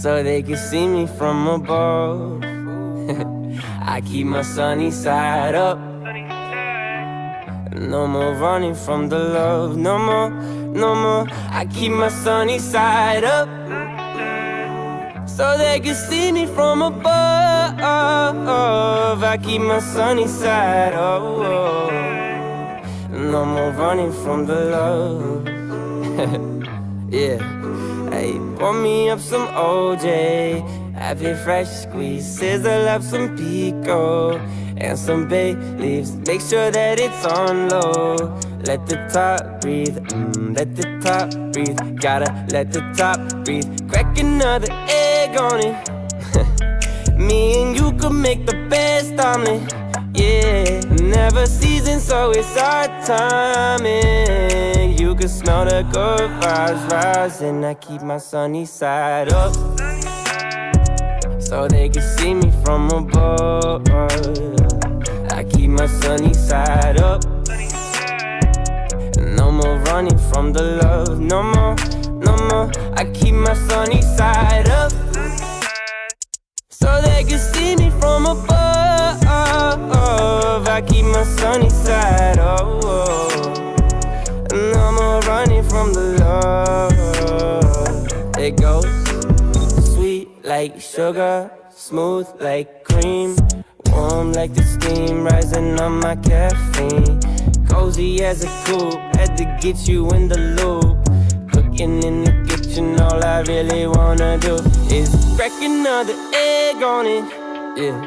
so they can see me from above. I keep my sunny side up. No more running from the love, no more, no more. I keep my sunny side up, so they can see me from above. I keep my sunny side up. No more running from the love. Yeah. Hey, pour me up some OJ, have it fresh squeezed, sizzle up some pico and some bay leaves. Make sure that it's on low. Let the top breathe, let the top breathe. Gotta let the top breathe. Crack another egg on it. Me and you could make the best omelet. Yeah, never seasoned, so it's our timing. You can smell the good vibes rising. I keep my sunny side up, so they can see me from above. I keep my sunny side up. No more running from the love, no more, no more. I keep my sunny side up, so they can see me from above. I keep my sunny side up. No more running from the love. It goes sweet like sugar, smooth like cream, warm like the steam rising on my caffeine. Cozy as a coupe, had to get you in the loop. Cooking in the kitchen, all I really wanna do is crack another egg on it. Yeah,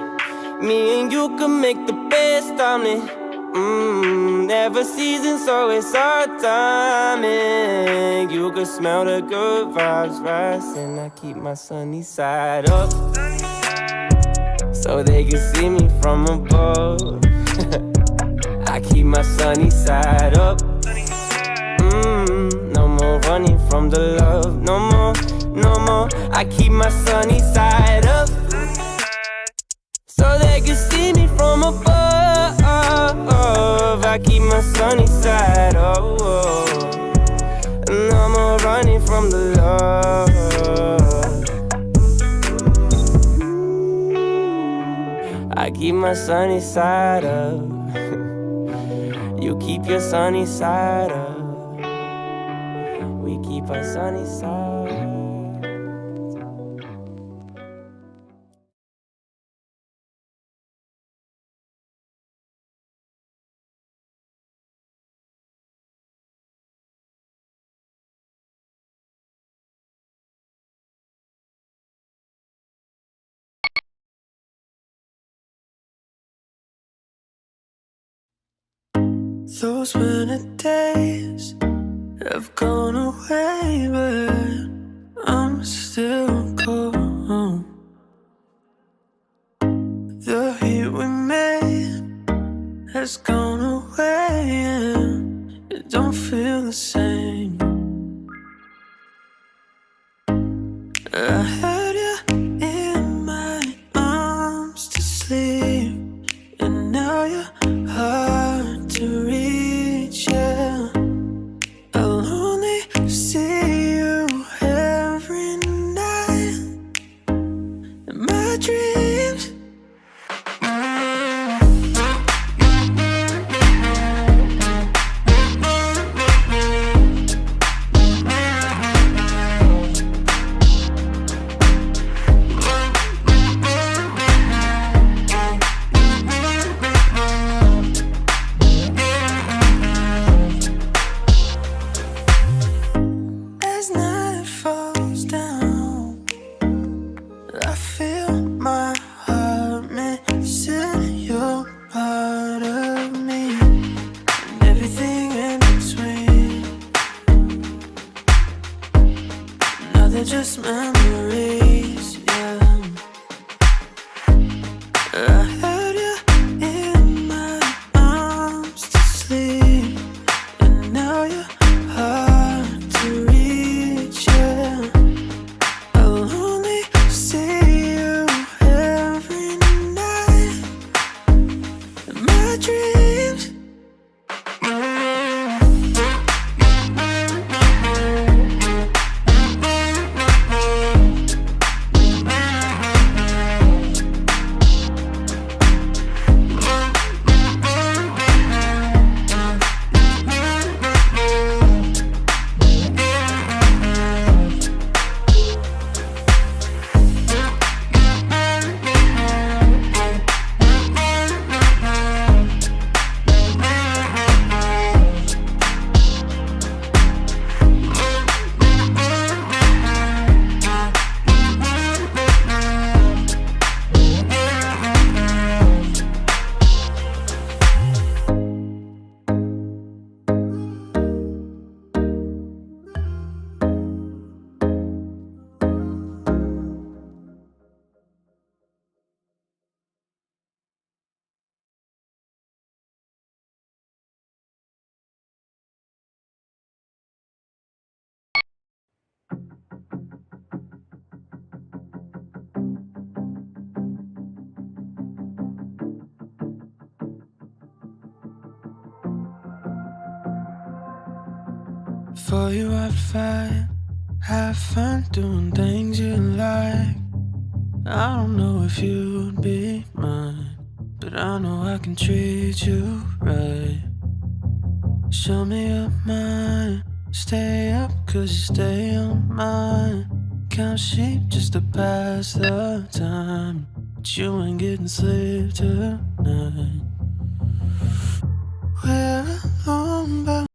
me and you can make the best omelet. Never seasoned, so it's our timing. You can smell the good vibes rising. I keep my sunny side up, so they can see me from above. I keep my sunny side up. No more running from the love, no more, no more. I keep my sunny side up, so they can see me from above. I keep my sunny side up. No more running from the love. I keep my sunny side up. You keep your sunny side up. We keep our sunny side. Those winter days have gone away, but I'm still cold. The heat we made has gone away, and it don't feel the same. I had you in my arms to sleep, and now you're hard to reach, yeah. I'll only see you every night in my dreams. As night falls down, I feel my heart missing. You're part of me, and everything in between. Now they're just memories, yeah. I had you in my arms to sleep, and now you're hard to reach, yeah. I'll only see you every night in my dreams. For you I'd fight, have fun doing things you like. I don't know if you'd be mine, but I know I can treat you right. Show me your mind, stay up cause you stay on mine. Count sheep just to pass the time, but you ain't getting sleep tonight. We're alone but